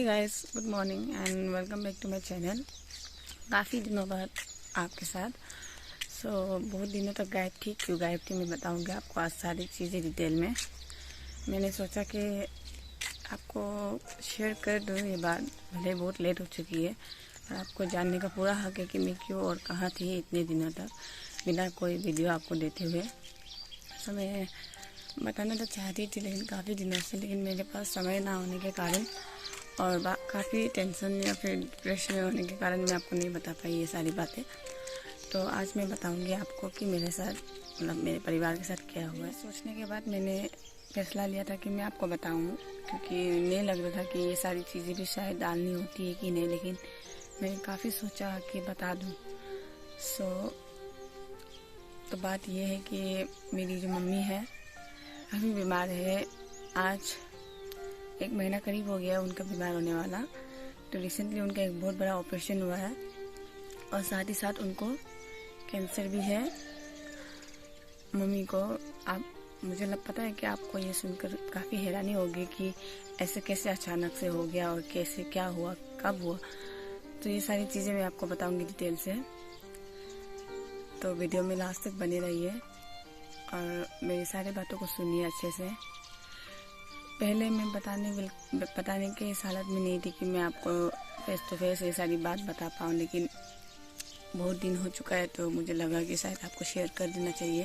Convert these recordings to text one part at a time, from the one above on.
Guys, good morning and welcome back to my channel. काफ़ी दिनों बाद आपके साथ। बहुत दिनों तक गायब थी। क्यों गायब थी मैं बताऊंगी आपको आज सारी चीज़ें डिटेल में। मैंने सोचा कि आपको शेयर कर दूँ ये बात, भले बहुत लेट हो चुकी है और आपको जानने का पूरा हक है कि मैं क्यों और कहाँ थी इतने दिनों तक बिना कोई वीडियो आपको देते हुए। मैं बताना तो चाहती थी लेकिन काफ़ी दिनों से, लेकिन मेरे पास समय ना होने के कारण और काफ़ी टेंशन या फिर डिप्रेशन में होने के कारण मैं आपको नहीं बता पाई ये सारी बातें। तो आज मैं बताऊंगी आपको कि मेरे साथ, मतलब मेरे परिवार के साथ क्या हुआ है। सोचने के बाद मैंने फैसला लिया था कि मैं आपको बताऊं, क्योंकि नहीं लग रहा था कि ये सारी चीज़ें भी शायद डालनी होती है कि नहीं, लेकिन मैंने काफ़ी सोचा कि बता दूँ। तो बात ये है कि मेरी जो मम्मी है काफ़ी बीमार है। आज 1 महीना करीब हो गया उनका बीमार होने वाला। तो रिसेंटली उनका एक बहुत बड़ा ऑपरेशन हुआ है और साथ ही साथ उनको कैंसर भी है मम्मी को। मुझे पता है कि आपको ये सुनकर काफ़ी हैरानी होगी कि ऐसे कैसे अचानक से हो गया और कैसे क्या हुआ, कब हुआ। तो ये सारी चीज़ें मैं आपको बताऊंगी डिटेल से। तो वीडियो में लास्ट तक बने रहिए और मेरी सारी बातों को सुनिए अच्छे से। पहले मैं बताने के इस हालत में नहीं थी कि मैं आपको फेस टू फेस ये सारी बात बता पाऊँ, लेकिन बहुत दिन हो चुका है तो मुझे लगा कि शायद आपको शेयर कर देना चाहिए,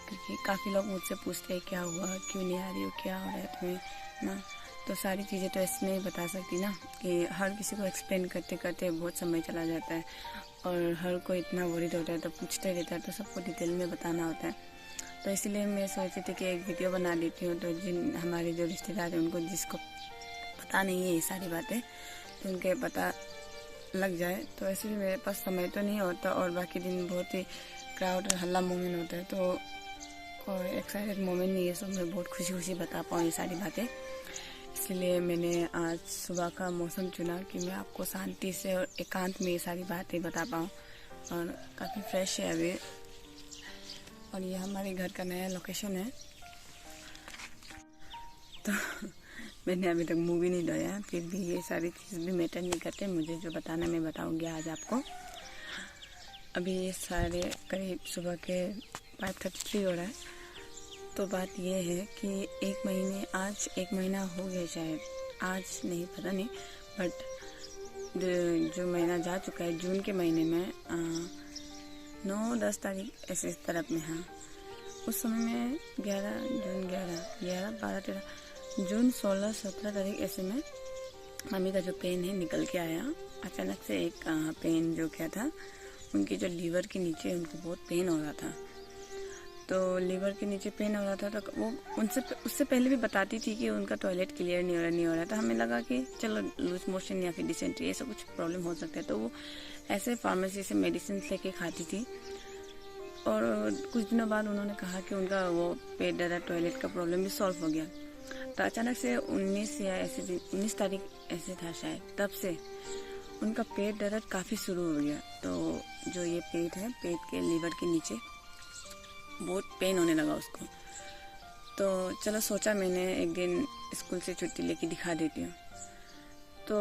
क्योंकि काफ़ी लोग मुझसे पूछते हैं क्या हुआ, क्यों नहीं आ रही हो, क्या हो रहा है तुम्हें ना। तो सारी चीज़ें तो ऐसे नहीं बता सकती ना कि हर किसी को एक्सप्लेन करते करते बहुत समय चला जाता है और हर कोई इतना वरीड होता है तो पूछते रहता है, तो सबको डिटेल में बताना होता है। तो इसलिए मैं सोची थी कि एक वीडियो बना लेती हूँ, तो जिन हमारे जो रिश्तेदार हैं उनको जिसको पता नहीं है ये सारी बातें तो उनके पता लग जाए। तो ऐसे भी मेरे पास समय तो नहीं होता और बाकी दिन बहुत ही क्राउड और हल्ला मोमेंट होता है, तो और एक्साइटेड मोमेंट नहीं है, सो मैं बहुत खुशी खुशी बता पाऊँ ये सारी बातें। इसलिए मैंने आज सुबह का मौसम चुना कि मैं आपको शांति से और एकांत में ये सारी बातें बता पाऊँ। और काफ़ी फ्रेश है अभी, और ये हमारे घर का नया लोकेशन है। तो मैंने अभी तक मूवी नहीं धोया, फिर भी ये सारी चीज़ भी मैटर नहीं करते, मुझे जो बताना मैं बताऊंगी आज आपको। अभी ये सारे करीब सुबह के 5:33 हो रहा है। तो बात ये है कि आज 1 महीना हो गया, शायद आज नहीं, पता नहीं, बट जो महीना जा चुका है जून के महीने में 9-10 तारीख ऐसे इस तरफ में। हाँ, उस समय में 11 16-17 तारीख ऐसे में मम्मी का जो पेन है निकल के आया अचानक से। एक पेन जो क्या था, उनकी जो लीवर के नीचे उनको बहुत पेन हो रहा था। तो लीवर के नीचे पेन हो रहा था तो वो उससे पहले भी बताती थी कि उनका टॉयलेट क्लियर नहीं हो रहा था। हमें लगा कि चलो लूज मोशन या फिर डिसेंट्री ऐसा कुछ प्रॉब्लम हो सकता है, तो वो ऐसे फार्मेसी से मेडिसिन लेके खाती थी। और कुछ दिनों बाद उन्होंने कहा कि उनका वो पेट दर्द टॉयलेट का प्रॉब्लम भी सॉल्व हो गया। तो अचानक से 19 तारीख ऐसे था शायद, तब से उनका पेट दर्द काफ़ी शुरू हो गया। तो जो ये पेट है, पेट के लीवर के नीचे बहुत पेन होने लगा उसको। तो चलो सोचा मैंने एक दिन स्कूल से छुट्टी लेके दिखा देती हूँ। तो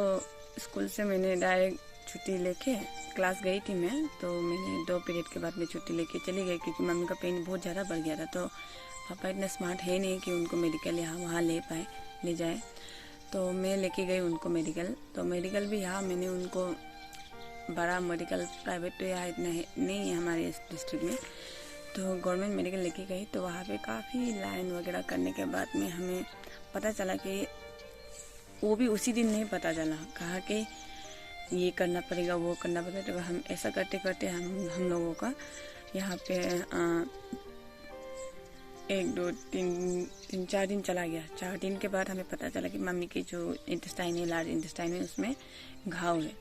स्कूल से मैंने डायरेक्ट छुट्टी लेके क्लास गई थी मैं। तो मैंने 2 पीरियड के बाद में छुट्टी लेके चली गई, क्योंकि मम्मी का पेन बहुत ज़्यादा बढ़ गया था। तो पापा इतना स्मार्ट है नहीं कि उनको मेडिकल यहाँ वहाँ ले जाए। तो मैं लेके गई उनको मेडिकल। तो मेडिकल भी यहाँ मैंने उनको बड़ा मेडिकल, प्राइवेट तो यहाँ इतना है नहीं है हमारे इस डिस्ट्रिक्ट में, तो गवर्नमेंट मेडिकल लेके गई। तो वहाँ पे काफ़ी लाइन वगैरह करने के बाद में हमें पता चला कि वो भी उसी दिन नहीं पता चला, कहा कि ये करना पड़ेगा वो करना पड़ेगा। तो हम ऐसा करते करते हम लोगों का यहाँ पे 1 2 3 4 दिन चला गया। 4 दिन के बाद हमें पता चला कि मम्मी की जो इंटेस्टाइन है, लार्ज इंटेस्टाइन है, उसमें घाव है।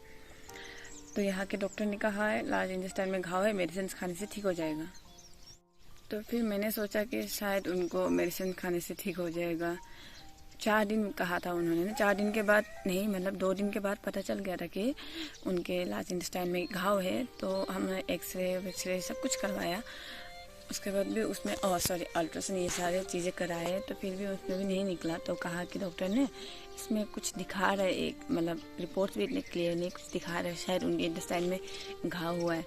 तो यहाँ के डॉक्टर ने कहा है लार्ज इंटेस्टाइन में घाव है, मेडिसिन खाने से ठीक हो जाएगा। तो फिर मैंने सोचा कि शायद उनको मेडिसिन खाने से ठीक हो जाएगा। 4 दिन कहा था उन्होंने ना, 4 दिन के बाद नहीं, मतलब 2 दिन के बाद पता चल गया था कि उनके लार्ज इंटेस्टाइन में घाव है। तो हमने एक्सरे सब कुछ करवाया। उसके बाद भी उसमें अल्ट्रासाउंड ये सारे चीज़ें कराए तो फिर भी उसमें भी नहीं निकला। तो कहा कि डॉक्टर ने इसमें कुछ दिखा रहा है, एक मतलब रिपोर्ट्स भी इतने क्लियर नहीं, कुछ दिखा रहा है, शायद उनके इंटेस्टाइन में घाव हुआ है।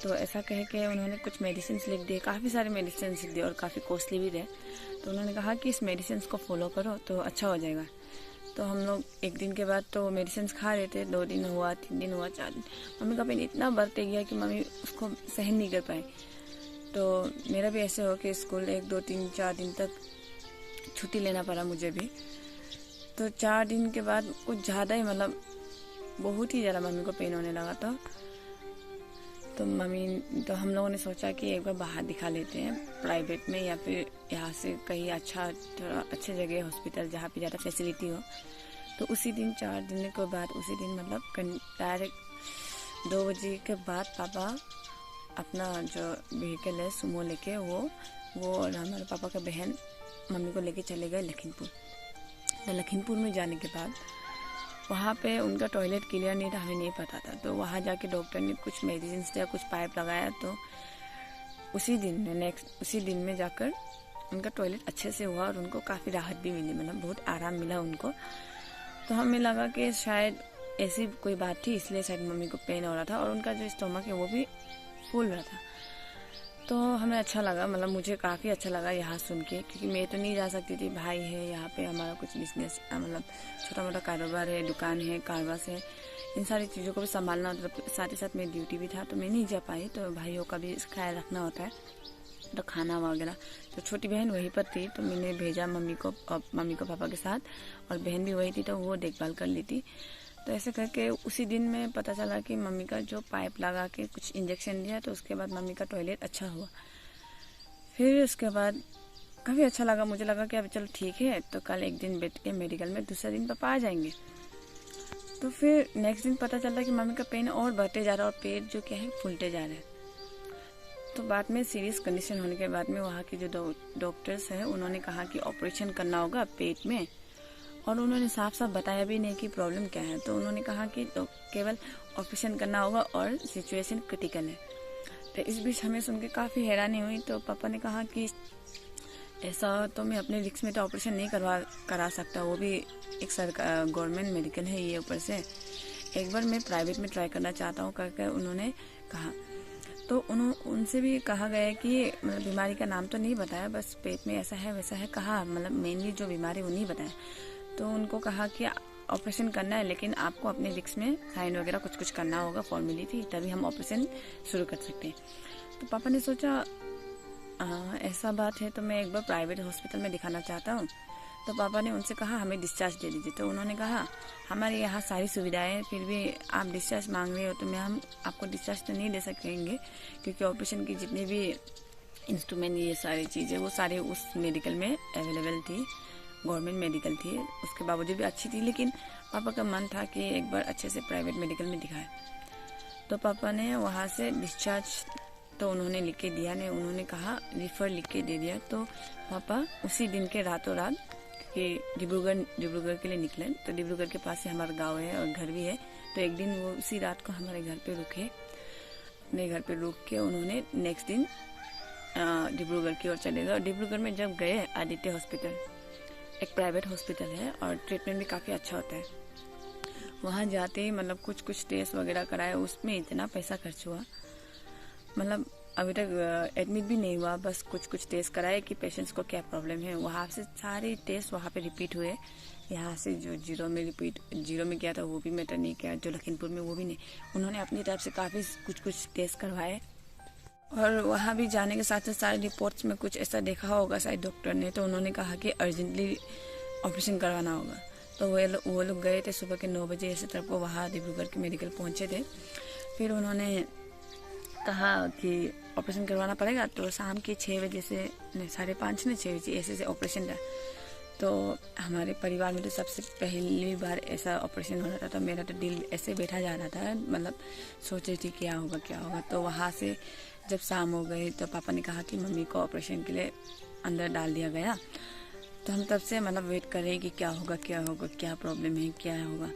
तो ऐसा कह के उन्होंने कुछ मेडिसिन लिख दिए, काफ़ी सारे मेडिसिन लिख दिए और काफ़ी कॉस्टली भी थे। तो उन्होंने कहा कि इस मेडिसिन को फॉलो करो तो अच्छा हो जाएगा। तो हम लोग एक दिन के बाद तो मेडिसिन खा रहे थे, 2 दिन हुआ, 3 दिन हुआ, 4 दिन। मम्मी का पेन इतना बढ़ते गया कि मम्मी उसको सहन नहीं कर पाई। तो मेरा भी ऐसे हो कि स्कूल 1, 2, 3, 4 दिन तक छुट्टी लेना पड़ा मुझे भी। तो 4 दिन के बाद कुछ ज़्यादा ही मतलब बहुत ही ज़्यादा मम्मी को पेन होने लगा। तो हम लोगों ने सोचा कि एक बार बाहर दिखा लेते हैं प्राइवेट में, या फिर यहाँ से कहीं थोड़ा अच्छे जगह हॉस्पिटल जहाँ पे ज़्यादा फैसिलिटी हो। तो उसी दिन 4 दिन के बाद उसी दिन मतलब डायरेक्ट 2 बजे के बाद पापा अपना जो व्हीकल है सुमो लेके वो और हमारे पापा का बहन मम्मी को लेके चले गए लखीमपुर। तो लखीमपुर में जाने के बाद वहाँ पे उनका टॉयलेट क्लियर नहीं था, हमें नहीं पता था। तो वहाँ जाके डॉक्टर ने कुछ मेडिसिन दिया, कुछ पाइप लगाया। तो उसी दिन में जाकर उनका टॉयलेट अच्छे से हुआ और उनको काफ़ी राहत भी मिली, मतलब बहुत आराम मिला उनको। तो हमें लगा कि शायद ऐसी कोई बात थी, इसलिए शायद मम्मी को पेन हो रहा था और उनका जो स्टोमक है वो भी फूल रहा था। तो हमें अच्छा लगा, मतलब मुझे काफ़ी अच्छा लगा यहाँ सुन के, क्योंकि मैं तो नहीं जा सकती थी, भाई है यहाँ पे, हमारा कुछ बिजनेस मतलब छोटा मोटा कारोबार है, दुकान है, कारवास है, इन सारी चीज़ों को भी संभालना होता था। साथ ही साथ मेरी ड्यूटी भी था, तो मैं नहीं जा पाई। तो भाइयों का भी ख्याल रखना होता है, तो खाना वगैरह। तो छोटी बहन वहीं पर थी, तो मैंने भेजा मम्मी को पापा के साथ, और बहन भी वही थी तो वो देखभाल कर ली थी। तो ऐसे करके उसी दिन में पता चला कि मम्मी का जो पाइप लगा के कुछ इंजेक्शन दिया, तो उसके बाद मम्मी का टॉयलेट अच्छा हुआ। फिर उसके बाद काफ़ी अच्छा लगा, मुझे लगा कि अब चलो ठीक है, तो कल एक दिन बैठ के मेडिकल में, दूसरे दिन पापा आ जाएंगे। तो फिर नेक्स्ट दिन पता चला कि मम्मी का पेन और बढ़ते जा रहा है और पेट जो क्या है फूलते जा रहा है। तो बाद में सीरियस कंडीशन होने के बाद में वहाँ के जो डॉक्टर्स हैं उन्होंने कहा कि ऑपरेशन करना होगा पेट में, और उन्होंने साफ साफ बताया भी नहीं कि प्रॉब्लम क्या है। तो उन्होंने कहा कि तो केवल ऑपरेशन करना होगा और सिचुएशन क्रिटिकल है। तो इस बीच हमें सुन के काफ़ी हैरानी हुई। तो पापा ने कहा कि ऐसा तो मैं अपने रिस्क में तो ऑपरेशन नहीं करा सकता, वो भी एक सरकार गवर्नमेंट मेडिकल है ये, ऊपर से एक बार मैं प्राइवेट में ट्राई करना चाहता हूँ करके उन्होंने कहा। तो उनसे भी कहा गया कि मतलब बीमारी का नाम तो नहीं बताया, बस पेट में ऐसा है वैसा है कहा, मतलब मेनली जो बीमारी वो नहीं बताया। तो उनको कहा कि ऑपरेशन करना है, लेकिन आपको अपने रिस्क में साइन वगैरह कुछ करना होगा, फॉर्मेलिटी, तभी हम ऑपरेशन शुरू कर सकते हैं। तो पापा ने सोचा ऐसा बात है तो मैं एक बार प्राइवेट हॉस्पिटल में दिखाना चाहता हूँ। तो पापा ने उनसे कहा हमें डिस्चार्ज दे दीजिए। तो उन्होंने कहा हमारे यहाँ सारी सुविधाएं, फिर भी आप डिस्चार्ज मांग रहे हो तो हम आपको डिस्चार्ज तो नहीं दे सकेंगे, क्योंकि ऑपरेशन की जितने भी इंस्ट्रूमेंट ये सारी चीज़ें वो सारे उस मेडिकल में अवेलेबल थी, गवर्नमेंट मेडिकल थी, उसके बावजूद भी अच्छी थी। लेकिन पापा का मन था कि एक बार अच्छे से प्राइवेट मेडिकल में दिखाए। तो पापा ने वहाँ से डिस्चार्ज तो उन्होंने लिख के दिया, नहीं उन्होंने कहा रिफ़र लिख के दे दिया। तो पापा उसी दिन के रातों रात कि डिब्रूगढ़ के लिए निकले। तो डिब्रूगढ़ के पास ही हमारा गांव है और घर भी है। तो एक दिन वो उसी रात को हमारे घर पे रुके, अपने घर पे रुक के उन्होंने नेक्स्ट दिन डिब्रूगढ़ की ओर चले गए। और डिब्रूगढ़ में जब गए, आदित्य हॉस्पिटल एक प्राइवेट हॉस्पिटल है और ट्रीटमेंट भी काफ़ी अच्छा होता है। वहाँ जाते ही मतलब कुछ टेस्ट वगैरह कराए, उसमें इतना पैसा खर्च हुआ, मतलब अभी तक एडमिट भी नहीं हुआ, बस कुछ टेस्ट कराए कि पेशेंट्स को क्या प्रॉब्लम है। वहाँ से सारे टेस्ट वहाँ पे रिपीट हुए। यहाँ से जो जीरो में किया था वो भी मैटर नहीं किया, जो लखीमपुर में वो भी नहीं। उन्होंने अपनी तरफ से काफ़ी कुछ टेस्ट करवाए। और वहाँ भी जाने के साथ सारे रिपोर्ट्स में कुछ ऐसा देखा होगा शायद डॉक्टर ने, तो उन्होंने कहा कि अर्जेंटली ऑपरेशन करवाना होगा। तो वो लोग गए थे सुबह के 9 बजे ऐसे तरफ को, वहाँ डिब्रूगढ़ के मेडिकल पहुँचे थे। फिर उन्होंने कहा कि ऑपरेशन करवाना पड़ेगा। तो शाम के 6 बजे से 5:30 ना 6 बजे ऐसे ऑपरेशन था। तो हमारे परिवार में तो सबसे पहली बार ऐसा ऑपरेशन हो रहा था। तो मेरा तो दिल ऐसे बैठा जा रहा था, मतलब सोच रही थी क्या होगा। तो वहाँ से जब शाम हो गई तो पापा ने कहा कि मम्मी को ऑपरेशन के लिए अंदर डाल दिया गया। तो हम तब से मतलब वेट कर रहे हैं कि क्या होगा, क्या प्रॉब्लम है, क्या होगा।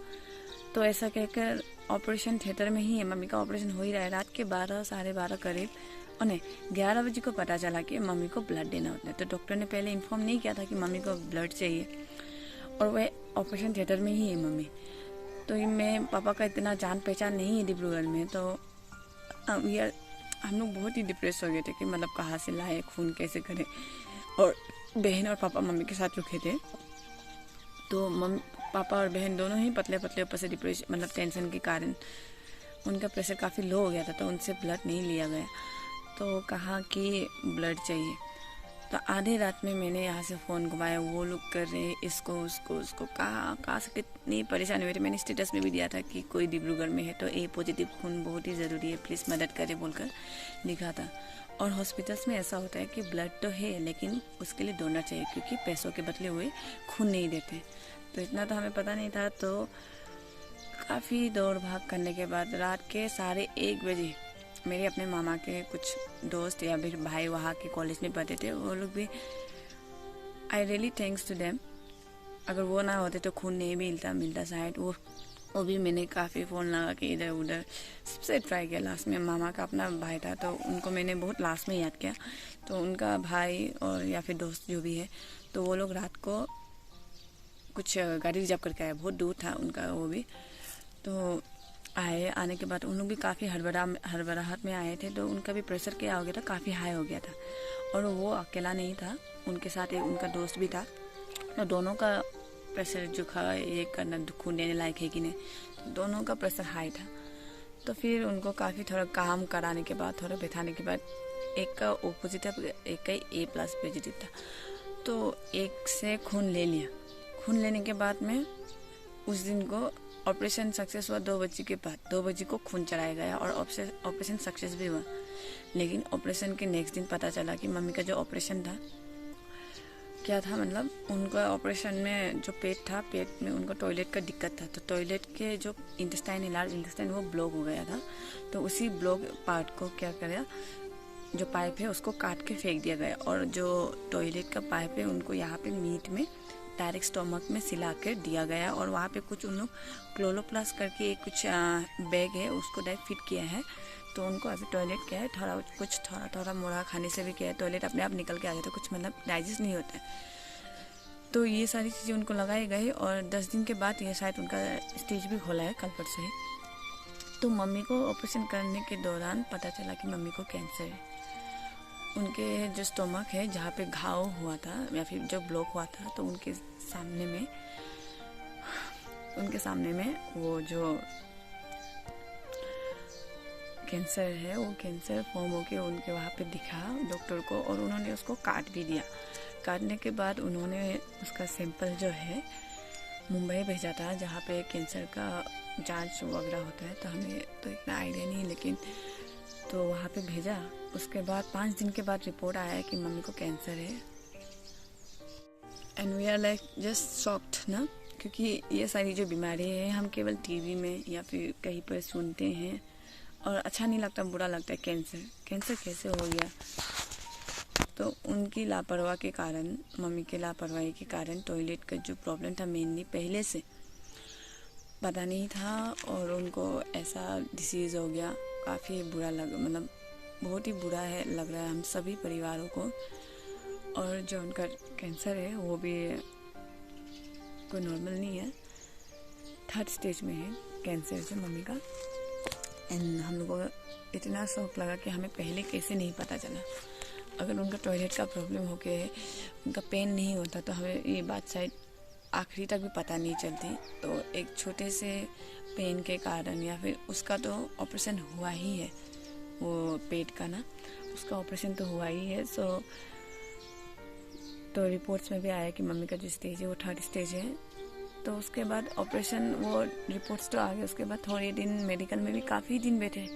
तो ऐसा कहकर ऑपरेशन थिएटर में ही है, मम्मी का ऑपरेशन हो ही रहा है। रात के 12 साढ़े 12 करीब और नहीं, 11 बजे को पता चला कि मम्मी को ब्लड देना होता है। तो डॉक्टर ने पहले इन्फॉर्म नहीं किया था कि मम्मी को ब्लड चाहिए, और वह ऑपरेशन थिएटर में ही है मम्मी। तो ये मैं पापा का इतना जान पहचान नहीं है डिब्रूगढ़ में, तो हम लोग बहुत ही डिप्रेस हो गए थे कि मतलब कहाँ से लाए, खून कैसे करें। और बहन और पापा मम्मी के साथ रुके थे, तो पापा और बहन दोनों ही पतले पतले, ऊपर से डिप्रेशन मतलब टेंशन के कारण उनका प्रेशर काफ़ी लो हो गया था, तो उनसे ब्लड नहीं लिया गया। तो कहा कि ब्लड चाहिए। तो आधे रात में मैंने यहाँ से फ़ोन घुमाया, वो लोग कर रहे इसको उसको कहाँ से कितनी परेशानी हुई थी। मैंने स्टेटस में भी दिया था कि कोई डिब्रूगढ़ में है तो ए पॉजिटिव खून बहुत ही ज़रूरी है, प्लीज़ मदद करें बोलकर लिखा था। और हॉस्पिटल्स में ऐसा होता है कि ब्लड तो है लेकिन उसके लिए डोनर चाहिए, क्योंकि पैसों के बदले हुए खून नहीं देते। तो इतना तो हमें पता नहीं था। तो काफ़ी दौड़ भाग करने के बाद रात के 1:30 बजे मेरे अपने मामा के कुछ दोस्त या फिर भाई वहाँ के कॉलेज में पढ़ते थे, वो लोग भी, I really thanks to them. अगर वो ना होते तो खून नहीं मिलता शायद। वो भी मैंने काफ़ी फ़ोन लगा के इधर उधर सबसे ट्राई किया। लास्ट में मामा का अपना भाई था, तो उनको मैंने बहुत लास्ट में याद किया। तो उनका भाई और या फिर दोस्त जो भी है, तो वो लोग रात को कुछ गाड़ी रिजर्व करके आए, बहुत दूर था उनका वो भी। तो आने के बाद उन लोग भी काफ़ी हड़बड़ाहट में आए थे। तो उनका भी प्रेशर क्या हो गया था, काफ़ी हाई हो गया था। और वो अकेला नहीं था, उनके साथ एक उनका दोस्त भी था। तो दोनों का प्रेशर जो था, ये करना खून देने लायक है कि नहीं, तो दोनों का प्रेशर हाई था। तो फिर उनको काफ़ी थोड़ा काम कराने के बाद, थोड़ा बैठाने के बाद, एक का ओ पॉजिटिव, एक का A+ पॉजिटिव था। तो एक से खून ले लिया। खून लेने के बाद में उस दिन को ऑपरेशन सक्सेस हुआ 2 बजे के बाद। 2 बजे को खून चढ़ाया गया और ऑपरेशन सक्सेस भी हुआ। लेकिन ऑपरेशन के नेक्स्ट दिन पता चला कि मम्मी का जो ऑपरेशन था, क्या था मतलब उनका ऑपरेशन में जो पेट में उनको टॉयलेट का दिक्कत था। तो टॉयलेट के जो इंटेस्टाइन है, लार्ज इंटेस्टाइन, वो ब्लॉक हो गया था। तो उसी ब्लॉक पार्ट को क्या करा, जो पाइप है उसको काट के फेंक दिया गया। और जो टॉयलेट का पाइप है उनको यहाँ पे मीट में डायरेक्ट स्टोमक में सिला कर दिया गया। और वहाँ पे कुछ उन लोग क्लोरोप्लास्ट करके कुछ बैग है उसको डायरेक्ट फिट किया है। तो उनको अभी टॉयलेट क्या है, थोड़ा मोड़ा खाने से भी क्या है, टॉयलेट अपने आप निकल के आ जाता है, कुछ मतलब डाइजेस्ट नहीं होता है। तो ये सारी चीज़ें उनको लगाई गई। और 10 दिन के बाद ये शायद उनका स्टेज भी खोला है, कल परसों ही। तो मम्मी को ऑपरेशन करने के दौरान पता चला कि मम्मी को कैंसर है। उनके जो स्टोमक है, जहाँ पे घाव हुआ था या फिर जो ब्लॉक हुआ था, तो उनके सामने में वो जो कैंसर है, वो कैंसर फॉर्म होके उनके वहाँ पे दिखा डॉक्टर को, और उन्होंने उसको काट भी दिया। काटने के बाद उन्होंने उसका सैंपल जो है मुंबई भेजा था, जहाँ पे कैंसर का जांच वगैरह होता है। तो हमें तो इतना आइडिया नहीं, लेकिन तो वहाँ पे भेजा। उसके बाद 5 दिन के बाद रिपोर्ट आया कि मम्मी को कैंसर है। And we are like just shocked ना, क्योंकि ये सारी जो बीमारी है हम केवल टीवी में या फिर कहीं पर सुनते हैं और अच्छा नहीं लगता, बुरा लगता है। कैंसर कैसे हो गया? तो उनकी लापरवाही के कारण, मम्मी के लापरवाही के कारण टॉयलेट का जो प्रॉब्लम था मेनली पहले से पता नहीं था, और उनको ऐसा डिसीज़ हो गया। काफ़ी बुरा मतलब बहुत ही बुरा है, लग रहा है हम सभी परिवारों को। और जो उनका कैंसर है वो भी कोई नॉर्मल नहीं है, 3rd स्टेज में है कैंसर जो मम्मी का। एंड हम लोगों को इतना शौक लगा कि हमें पहले कैसे नहीं पता चला। अगर उनका टॉयलेट का प्रॉब्लम हो के उनका पेन नहीं होता तो हमें ये बात शायद आखिरी तक भी पता नहीं चलती। तो एक छोटे से पेन के कारण, या फिर उसका तो ऑपरेशन हुआ ही है, वो पेट का ना, उसका ऑपरेशन तो हुआ ही है। तो रिपोर्ट्स में भी आया कि मम्मी का जो स्टेज है वो 3rd स्टेज है। तो उसके बाद ऑपरेशन, वो रिपोर्ट्स तो आ गए। उसके बाद थोड़े दिन मेडिकल में भी काफ़ी दिन बैठे,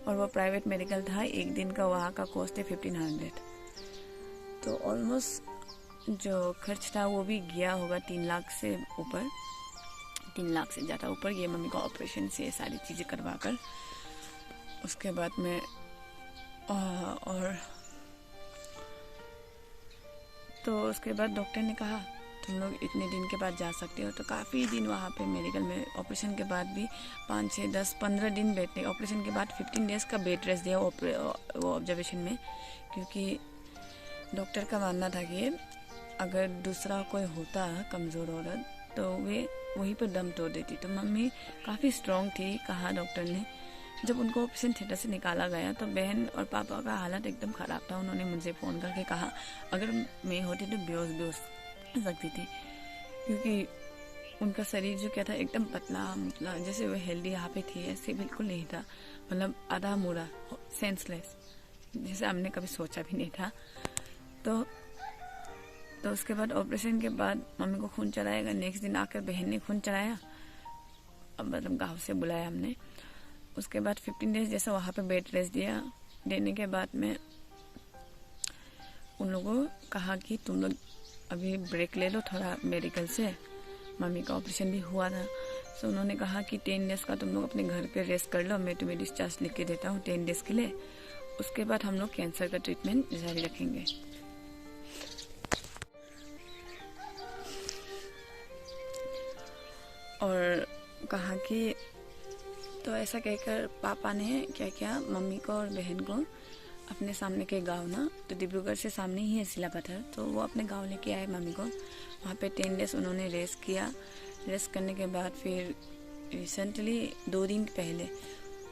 और वो प्राइवेट मेडिकल था। एक दिन का वहाँ का कॉस्ट है 1500। तो ऑलमोस्ट जो खर्च था वो भी गया होगा 3 लाख से ऊपर, 3 लाख से ज़्यादा ऊपर, ये मम्मी का ऑपरेशन से सारी चीज़ें करवा कर। उसके बाद में और तो उसके बाद डॉक्टर ने कहा, तुम लोग इतने दिन के बाद जा सकते हो। तो काफ़ी दिन वहाँ पे मेडिकल में ऑपरेशन के बाद भी 5, 6, 10, 15 दिन बैठे। ऑपरेशन के बाद 15 डेज़ का बेड रेस्ट दिया वो ऑब्जर्वेशन में, क्योंकि डॉक्टर का मानना था कि अगर दूसरा कोई होता कमज़ोर औरत तो वे वहीं पर दम तोड़ देती। तो मम्मी काफ़ी स्ट्रॉन्ग थी, कहा डॉक्टर ने। जब उनको ऑपरेशन थिएटर से निकाला गया तो बहन और पापा का हालत एकदम ख़राब था। उन्होंने मुझे फ़ोन करके कहा अगर मैं होती तो बेहोश हो सकती थी, क्योंकि उनका शरीर जो क्या था एकदम पतला मुतला, जैसे वो हेल्दी यहाँ पे थी ऐसे बिल्कुल नहीं था। मतलब आधा मुड़ा, सेंसलेस, जैसे हमने कभी सोचा भी नहीं था। तो उसके बाद ऑपरेशन के बाद मम्मी को खून चढ़ाया गया। नेक्स्ट दिन आकर बहन ने खून चढ़ाया, अब मतलब गाँव से बुलाया हमने। उसके बाद 15 डेज जैसा वहाँ पे बेड रेस्ट देने के बाद में उन लोगों को कहा कि तुम लोग अभी ब्रेक ले लो थोड़ा मेडिकल से, मम्मी का ऑपरेशन भी हुआ था। तो उन्होंने कहा कि 10 डेज का तुम लोग अपने घर पे रेस्ट कर लो, मैं तुम्हें डिस्चार्ज लिख के देता हूँ 10 डेज के लिए। उसके बाद हम लोग कैंसर का ट्रीटमेंट जारी रखेंगे। और कहा कि तो ऐसा कहकर पापा ने क्या किया, मम्मी को और बहन को अपने सामने के गांव ना, तो डिब्रूगढ़ से सामने ही है सिलापत्थर, तो वो अपने गांव लेके आए मम्मी को। वहाँ पे 10 डेज उन्होंने रेस्ट किया। रेस्ट करने के बाद फिर रिसेंटली 2 दिन पहले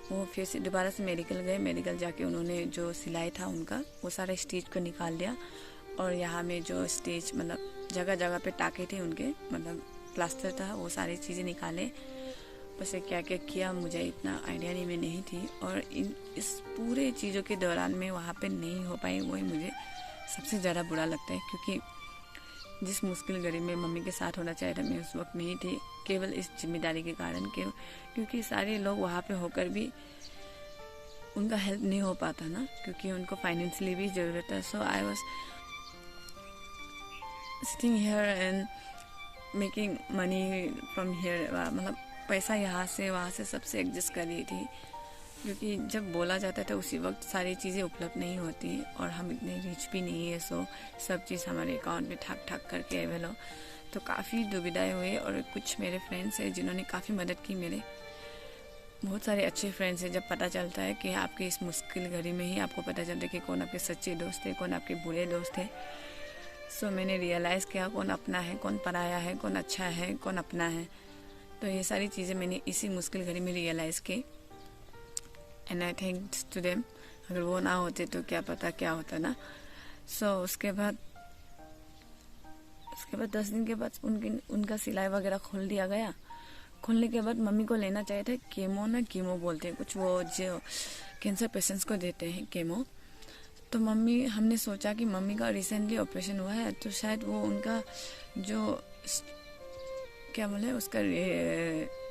वो फिर से दोबारा से मेडिकल गए। मेडिकल जाके उन्होंने जो सिलाई था उनका वो सारा स्टिच को निकाल दिया, और यहाँ में जो स्टिच मतलब जगह जगह पे टाके थे उनके, मतलब प्लास्टर था, वो सारी चीज़ें निकाले। बस क्या क्या किया मुझे इतना आइडिया नहीं थी। और इस पूरे चीज़ों के दौरान में वहाँ पे नहीं हो पाई, वही मुझे सबसे ज़्यादा बुरा लगता है, क्योंकि जिस मुश्किल घड़ी में मम्मी के साथ होना चाहिए था मैं उस वक्त नहीं थी, केवल इस जिम्मेदारी के कारण क्योंकि सारे लोग वहाँ पे होकर भी उनका हेल्प नहीं हो पाता ना, क्योंकि उनको फाइनेंशियली भी ज़रूरत है। So I was sitting here and making money from here, मतलब पैसा यहाँ से वहाँ से सबसे एडजस्ट कर रही थी, क्योंकि जब बोला जाता था उसी वक्त सारी चीज़ें उपलब्ध नहीं होती, और हम इतने रिच भी नहीं है। सो सब चीज़ हमारे अकाउंट में ठक ठक करके अवेल हो, तो काफ़ी दुविधाएं हुई। और कुछ मेरे फ्रेंड्स हैं जिन्होंने काफ़ी मदद की, मेरे बहुत सारे अच्छे फ्रेंड्स हैं। जब पता चलता है कि आपकी इस मुश्किल घड़ी में ही आपको पता चलता है कि कौन आपके सच्चे दोस्त है, कौन आपके बुरे दोस्त है। सो मैंने रियलाइज़ किया कौन अपना है, कौन पराया है, कौन अच्छा है, कौन अपना है। तो ये सारी चीज़ें मैंने इसी मुश्किल घड़ी में रियलाइज़ की, and I thinks to them. अगर वो ना होते तो क्या पता क्या होता ना। सो उसके बाद 10 दिन के बाद उनका सिलाई वगैरह खोल दिया गया। खोलने के बाद मम्मी को लेना चाहिए था कीमो बोलते हैं कुछ, वो जो कैंसर पेशेंट्स को देते हैं कीमो। तो हमने सोचा कि मम्मी का रिसेंटली ऑपरेशन हुआ है, तो शायद वो उनका जो क्या बोले उसका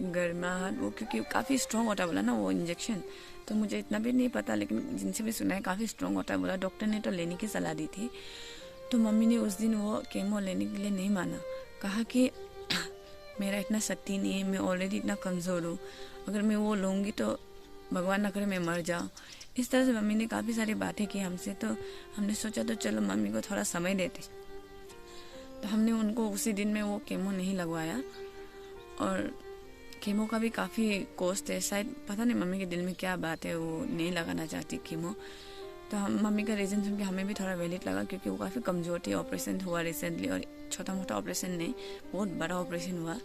गर्माहट, वो क्योंकि काफ़ी स्ट्रॉन्ग होता बोला ना वो इंजेक्शन, तो मुझे इतना भी नहीं पता, लेकिन जिनसे भी सुना है काफ़ी स्ट्रॉन्ग होता है बोला। डॉक्टर ने तो लेने की सलाह दी थी। तो मम्मी ने उस दिन वो कीमो लेने के लिए नहीं माना, कहा कि मेरा इतना शक्ति नहीं है, मैं ऑलरेडी इतना कमज़ोर हूँ, अगर मैं वो लूँगी तो भगवान ना करे मैं मर जाऊँ। इस तरह से मम्मी ने काफ़ी सारी बातें की हमसे। तो हमने सोचा तो चलो मम्मी को थोड़ा समय देते, तो हमने उनको उसी दिन में वो कीमो नहीं लगवाया। और कीमो का भी काफ़ी कॉस्ट है, शायद पता नहीं मम्मी के दिल में क्या बात है, वो नहीं लगाना चाहती कीमो। तो हम मम्मी का रीज़न सुन के हमें भी थोड़ा वैलिड लगा, क्योंकि वो काफ़ी कमज़ोर थी। ऑपरेशन हुआ रिसेंटली, और छोटा मोटा ऑपरेशन नहीं, बहुत बड़ा ऑपरेशन हुआ।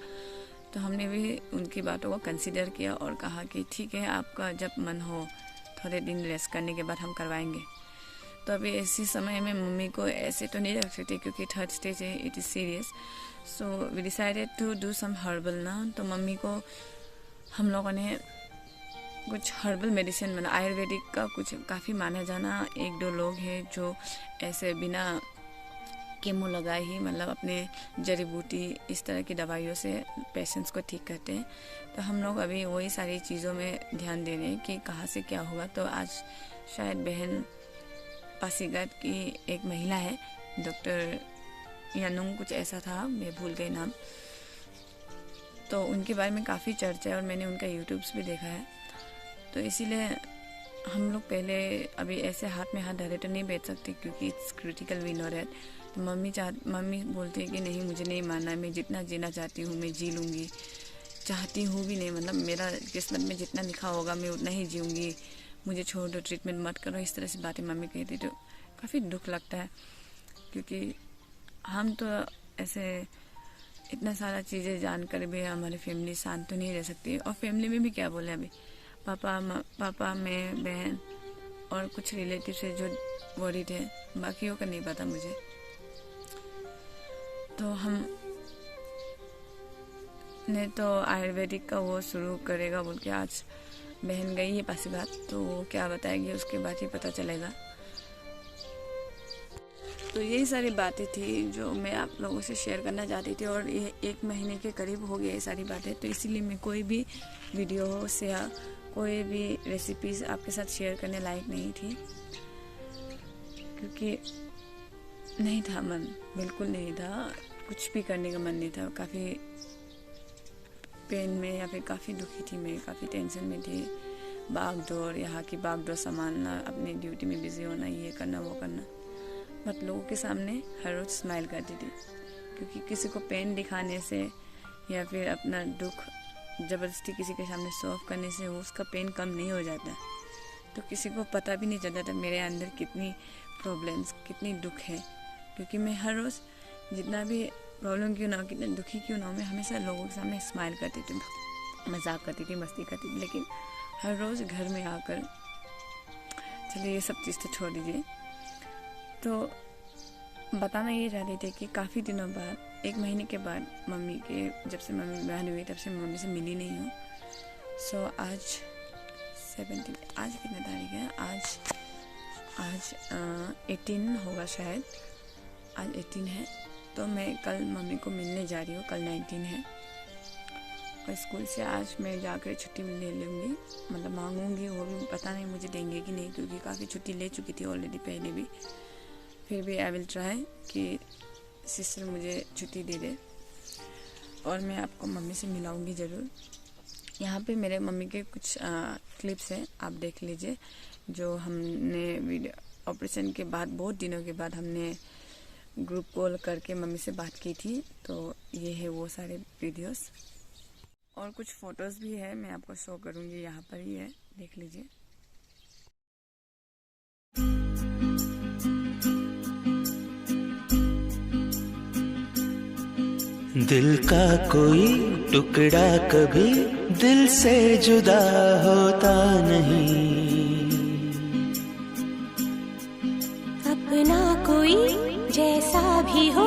तो हमने भी उनकी बातों को कंसिडर किया और कहा कि ठीक है, आपका जब मन हो थोड़े दिन रेस्ट करने के बाद हम करवाएंगे। तो अभी इसी समय में मम्मी को ऐसे तो नहीं रख सकते, क्योंकि 3rd स्टेज है, it is serious. So we decided to do some herbal ना। तो मम्मी को हम लोगों ने कुछ हर्बल मेडिसिन मतलब आयुर्वेदिक का कुछ काफ़ी माना जाना 1-2 लोग हैं जो ऐसे बिना कीमो लगाए ही मतलब अपने जड़ी बूटी इस तरह की दवाइयों से पेशेंट्स को ठीक करते हैं। तो हम लोग अभी वही सारी चीज़ों में ध्यान दे रहे हैं कि कहाँ से क्या होगा। तो आज शायद बहन पासीघाट की एक महिला है, डॉक्टर यानुंग कुछ ऐसा था, मैं भूल गई नाम, तो उनके बारे में काफ़ी चर्चा है और मैंने उनका यूट्यूब्स भी देखा है। तो इसीलिए हम लोग पहले अभी ऐसे हाथ में हाथ धरे तो नहीं बैठ सकते, क्योंकि it's critical we know that. तो मम्मी बोलती है कि नहीं, मुझे नहीं मानना है, मैं जितना जीना चाहती हूँ मैं जी लूँगी, चाहती हूँ भी नहीं, मतलब मेरा किस्मत में जितना लिखा होगा मैं उतना ही जीऊँगी, मुझे छोड़ दो, ट्रीटमेंट मत करो, इस तरह से बातें मम्मी कहती। तो काफ़ी दुख लगता है, क्योंकि हम तो ऐसे इतना सारा चीज़ें जानकर भी हमारी फैमिली शांत तो नहीं रह सकती। और फैमिली में भी क्या बोले, अभी पापा मैं बहन और कुछ रिलेटिव है जो वरीड है, बाकियों का नहीं पता मुझे। तो हम ने तो आयुर्वेदिक का वो शुरू करेगा बोल के आज बहन गई है पासीघाट, तो वो क्या बताएगी उसके बाद ही पता चलेगा। तो यही सारी बातें थी जो मैं आप लोगों से शेयर करना चाहती थी, और ये 1 महीने के करीब हो गए ये सारी बातें, तो इसीलिए मैं कोई भी वीडियो से या कोई भी रेसिपीज आपके साथ शेयर करने लायक नहीं थी, क्योंकि नहीं था मन, बिल्कुल नहीं था, कुछ भी करने का मन नहीं था। काफ़ी पेन में या फिर काफ़ी दुखी थी मैं, काफ़ी टेंशन में थी, भाग दौड़, यहाँ की भाग दौड़ संभालना, अपनी ड्यूटी में बिजी होना, ये करना वो करना, बट लोगों के सामने हर रोज़ स्माइल करती थी, क्योंकि किसी को पेन दिखाने से या फिर अपना दुख ज़बरदस्ती किसी के सामने सॉल्व करने से उसका पेन कम नहीं हो जाता। तो किसी को पता भी नहीं चलता था मेरे अंदर कितनी प्रॉब्लम्स, कितनी दुख है, क्योंकि मैं हर रोज़ जितना भी प्रॉब्लम क्यों ना हो, कितना दुखी क्यों ना हो, मैं हमेशा लोगों के सामने स्माइल करती थी, मजाक करती थी, मस्ती करती थी। लेकिन हर रोज़ घर में आकर, चलिए ये सब चीज़ तो छोड़ दीजिए, तो बताना ये चाहती थी कि काफ़ी दिनों बाद, 1 महीने के बाद मम्मी के, जब से मम्मी बहन हुई तब से मम्मी से मिली नहीं हूँ। सो आज 17, आज कितने तारीख है, आज 18 होगा शायद, आज 18 है, तो मैं कल मम्मी को मिलने जा रही हूँ, कल 19 है। और स्कूल से आज मैं जाकर छुट्टी ले लूँगी, मतलब मांगूंगी, वो भी पता नहीं मुझे देंगे कि नहीं, क्योंकि काफ़ी छुट्टी ले चुकी थी ऑलरेडी पहले भी। फिर भी आई विल ट्राई कि सिस्टर मुझे छुट्टी दे दे, और मैं आपको मम्मी से मिलाऊंगी ज़रूर। यहाँ पे मेरे मम्मी के कुछ क्लिप्स हैं, आप देख लीजिए, जो हमने वीडियो ऑपरेशन के बाद बहुत दिनों के बाद हमने ग्रुप कॉल करके मम्मी से बात की थी, तो ये है वो सारे वीडियोस, और कुछ फ़ोटोज़ भी है, मैं आपको शो करूँगी, यहाँ पर ही है, देख लीजिए। दिल का कोई टुकड़ा कभी दिल से जुदा होता नहीं, अपना कोई जैसा भी हो,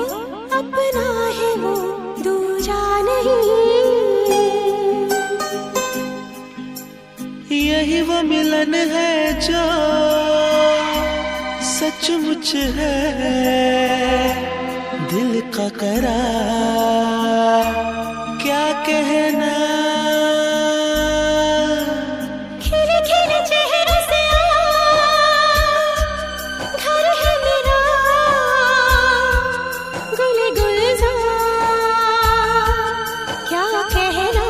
अपना है वो दूजा नहीं। यही वो मिलन है जो सचमुच है, दिल का करार क्या कहना। खिले खिले चेहरे से घर है मेरा, गुले गुलजार क्या कहना।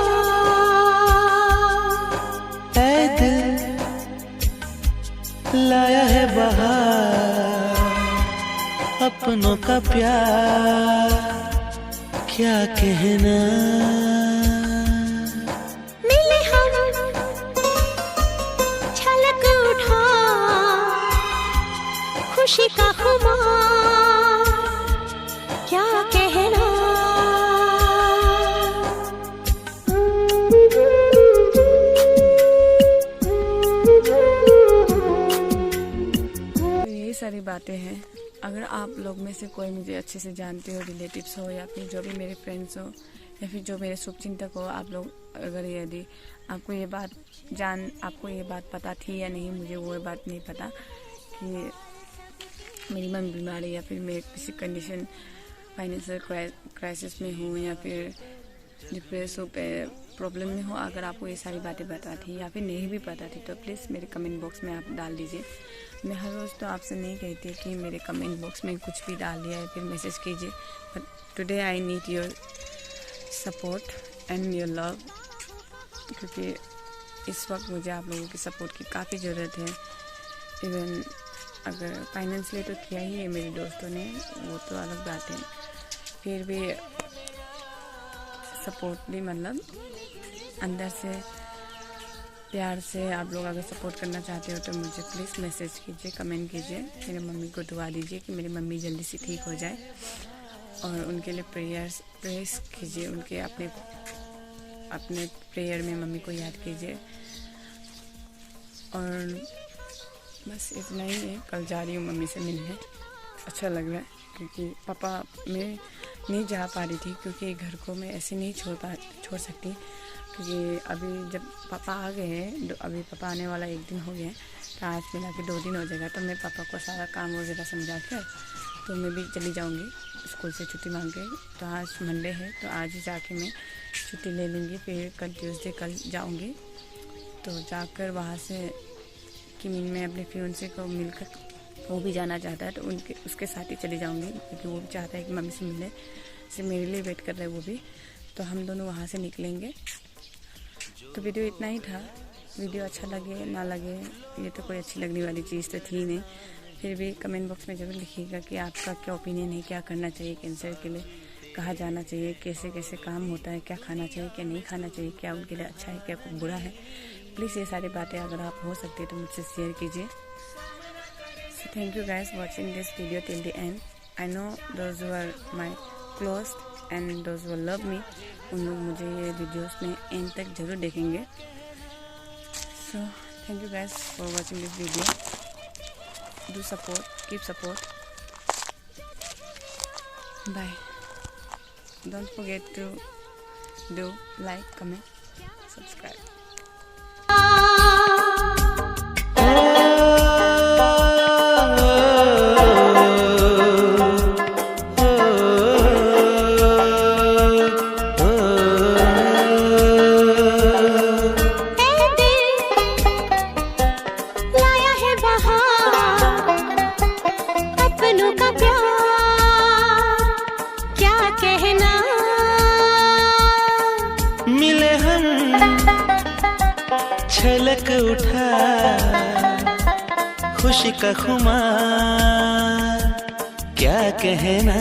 ऐ दिल लाया है बहार, अपनों का प्यार क्या कहना। मिले हम छलक उठा खुशी का खुमार क्या कहना। तो यही सारी बातें हैं। अगर आप लोग में से कोई मुझे अच्छे से जानते हो, रिलेटिव्स हो या फिर जो भी मेरे फ्रेंड्स हो या फिर जो मेरे शुभचिंतक हो, आप लोग अगर यदि आपको ये बात पता थी या नहीं, मुझे वो बात नहीं पता कि मेरी मम्मी बीमार है या फिर मैं किसी कंडीशन फाइनेंशियल क्राइसिस में हूँ या फिर डिप्रेस हो, प्रॉब्लम में हो, अगर आपको ये सारी बातें पता थी या फिर नहीं भी पता थी, तो प्लीज़ मेरे कमेंट बॉक्स में आप डाल दीजिए। मैं हर रोज़ तो आपसे नहीं कहती कि मेरे कमेंट बॉक्स में कुछ भी डाल दिया या फिर मैसेज कीजिए, but today I need your support and your love, क्योंकि इस वक्त मुझे आप लोगों की सपोर्ट की काफ़ी ज़रूरत है। इवन अगर फाइनेंशियली तो किया ही है मेरे दोस्तों ने, वो तो अलग बात है, फिर भी सपोर्ट भी मतलब अंदर से प्यार से आप लोग अगर सपोर्ट करना चाहते हो तो मुझे प्लीज़ मैसेज कीजिए, कमेंट कीजिए, मेरी मम्मी को दुआ दीजिए कि मेरी मम्मी जल्दी से ठीक हो जाए, और उनके लिए प्रेयर्स कीजिए, उनके अपने प्रेयर में मम्मी को याद कीजिए। और बस इतना ही है। कल जा रही हूँ मम्मी से मिलने, अच्छा लग रहा है, क्योंकि पापा मैं नहीं जा पा रही थी, क्योंकि घर को मैं ऐसे नहीं छोड़ सकती, क्योंकि अभी जब पापा आ गए हैं, अभी पापा आने वाला 1 दिन हो गया है, तो आज मिला के 2 दिन हो जाएगा, तो मैं पापा को सारा काम वगैरह समझा कर तो मैं भी चली जाऊंगी स्कूल से छुट्टी मांग के। तो आज मंडे है, तो आज ही जाके मैं छुट्टी ले लूँगी, फिर कल ट्यूसडे कल जाऊँगी। तो जाकर वहाँ से किमिन में अपने फियोंसे को मिलकर, वो भी जाना चाहता है तो उसके साथ ही चली जाऊँगी, क्योंकि वो भी चाहता है कि मम्मी से मिलने, से मेरे लिए वेट कर रहे हैं वो भी, तो हम दोनों वहाँ से निकलेंगे। तो वीडियो इतना ही था। वीडियो अच्छा लगे ना लगे, ये तो कोई अच्छी लगने वाली चीज़ तो थी नहीं, फिर भी कमेंट बॉक्स में ज़रूर लिखिएगा कि आपका क्या ओपिनियन है, क्या करना चाहिए कैंसर के लिए, कहाँ जाना चाहिए, कैसे कैसे काम होता है, क्या खाना चाहिए क्या नहीं खाना चाहिए, क्या उनके लिए अच्छा है क्या बुरा है। प्लीज़ ये सारी बातें अगर आप हो सकती है तो मुझसे शेयर कीजिए। So thank you guys watching this video till the end. I know those who are my close and those who love me, उन लोग मुझे ये वीडियोस में एंड तक ज़रूर देखेंगे। सो thank you guys for watching this video. Do support, keep support. Bye. Don't forget to do like, comment, subscribe. अपनों का प्यार क्या कहना, मिले हम छलक उठा खुशी का खुमार क्या कहना।